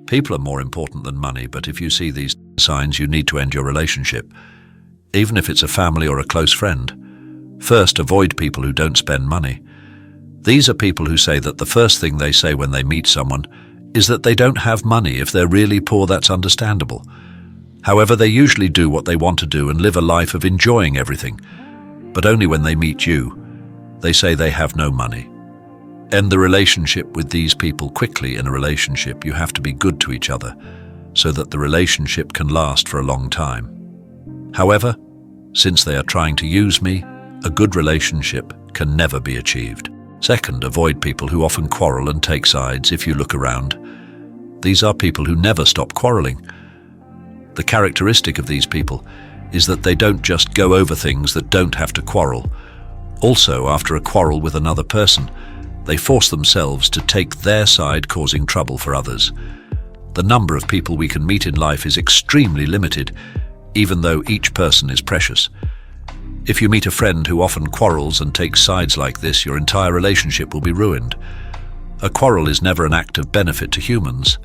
People are more important than money, but if you see these signs, you need to end your relationship, even if it's a family or a close friend. First, avoid people who don't spend money. These are people who say that the first thing they say when they meet someone is that they don't have money. If they're really poor, that's understandable. However, they usually do what they want to do and live a life of enjoying everything. But only when they meet you, they say they have no money. End the relationship with these people quickly. In a relationship, you have to be good to each other so that the relationship can last for a long time. However, since they are trying to use me, a good relationship can never be achieved. Second, avoid people who often quarrel and take sides. If you look around, these are people who never stop quarreling. The characteristic of these people is that they don't just go over things that don't have to quarrel. Also, after a quarrel with another person, they force themselves to take their side, causing trouble for others. The number of people we can meet in life is extremely limited, even though each person is precious. If you meet a friend who often quarrels and takes sides like this, your entire relationship will be ruined. A quarrel is never an act of benefit to humans.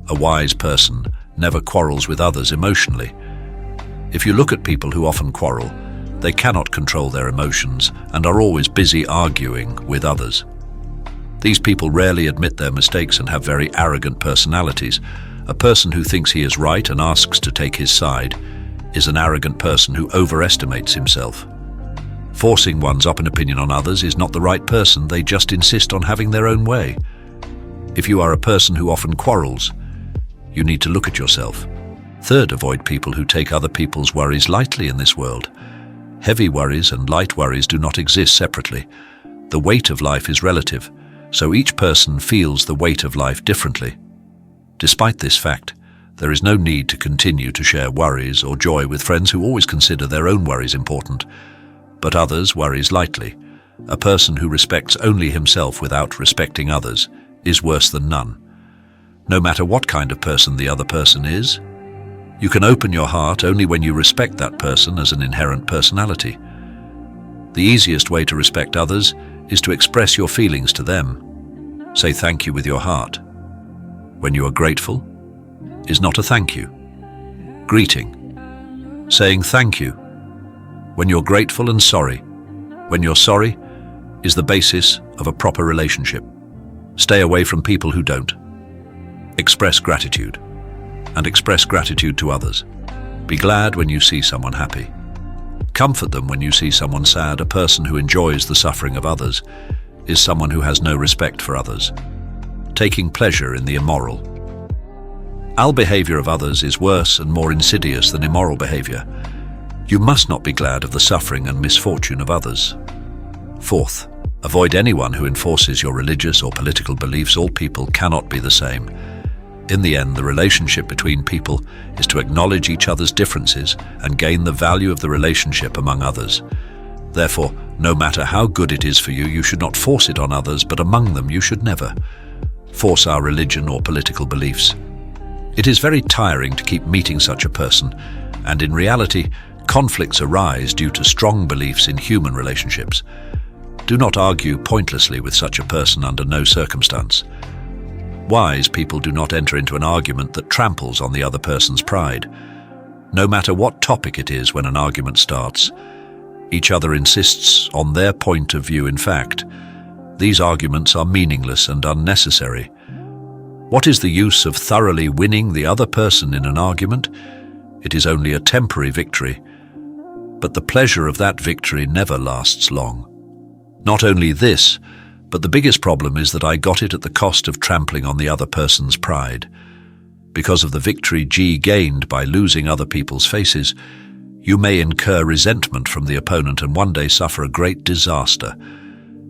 A wise person never quarrels with others emotionally. If you look at people who often quarrel, they cannot control their emotions and are always busy arguing with others. These people rarely admit their mistakes and have very arrogant personalities. A person who thinks he is right and asks to take his side is an arrogant person who overestimates himself. Forcing one's own opinion on others is not the right person. They just insist on having their own way. If you are a person who often quarrels, you need to look at yourself. Third, avoid people who take other people's worries lightly in this world. Heavy worries and light worries do not exist separately. The weight of life is relative, so each person feels the weight of life differently. Despite this fact, there is no need to continue to share worries or joy with friends who always consider their own worries important, but others' worries lightly. A person who respects only himself without respecting others is worse than none. No matter what kind of person the other person is, you can open your heart only when you respect that person as an inherent personality. The easiest way to respect others is to express your feelings to them. Say thank you with your heart. When you are grateful is not a thank you. Greeting. Saying thank you. When you're grateful and sorry. When you're sorry is the basis of a proper relationship. Stay away from people who don't. Express gratitude. And express gratitude to others. Be glad when you see someone happy. Comfort them when you see someone sad. A person who enjoys the suffering of others is someone who has no respect for others. Taking pleasure in the immoral. Ill behavior of others is worse and more insidious than immoral behavior. You must not be glad of the suffering and misfortune of others. Fourth, avoid anyone who enforces your religious or political beliefs. All people cannot be the same. In the end, the relationship between people is to acknowledge each other's differences and gain the value of the relationship among others. Therefore, no matter how good it is for you, you should not force it on others, but among them you should never force our religion or political beliefs. It is very tiring to keep meeting such a person, and in reality, conflicts arise due to strong beliefs in human relationships. Do not argue pointlessly with such a person under no circumstance. Wise people do not enter into an argument that tramples on the other person's pride. No matter what topic it is when an argument starts, each other insists on their point of view. In fact, these arguments are meaningless and unnecessary. What is the use of thoroughly winning the other person in an argument? It is only a temporary victory, but the pleasure of that victory never lasts long. Not only this, but the biggest problem is that I got it at the cost of trampling on the other person's pride. Because of the victory gained by losing other people's faces, you may incur resentment from the opponent and one day suffer a great disaster.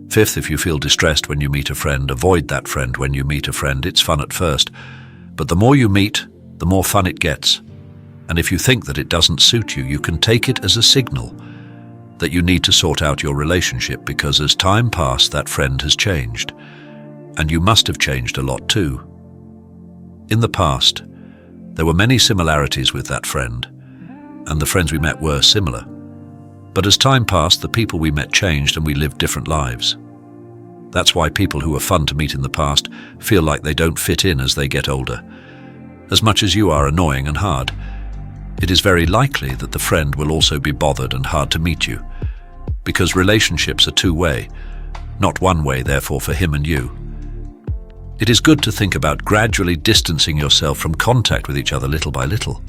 Fifth, if you feel distressed when you meet a friend, avoid that friend when you meet a friend. It's fun at first, but the more you meet, the more fun it gets. And if you think that it doesn't suit you, you can take it as a signal that you need to sort out your relationship, because as time passed, that friend has changed. And you must have changed a lot too. In the past, there were many similarities with that friend, and the friends we met were similar. But as time passed, the people we met changed and we lived different lives. That's why people who were fun to meet in the past feel like they don't fit in as they get older. as much as you are annoying and hard. It is very likely that the friend will also be bothered and hard to meet you, because relationships are two-way, not one way, therefore, for him and you. It is good to think about gradually distancing yourself from contact with each other little by little.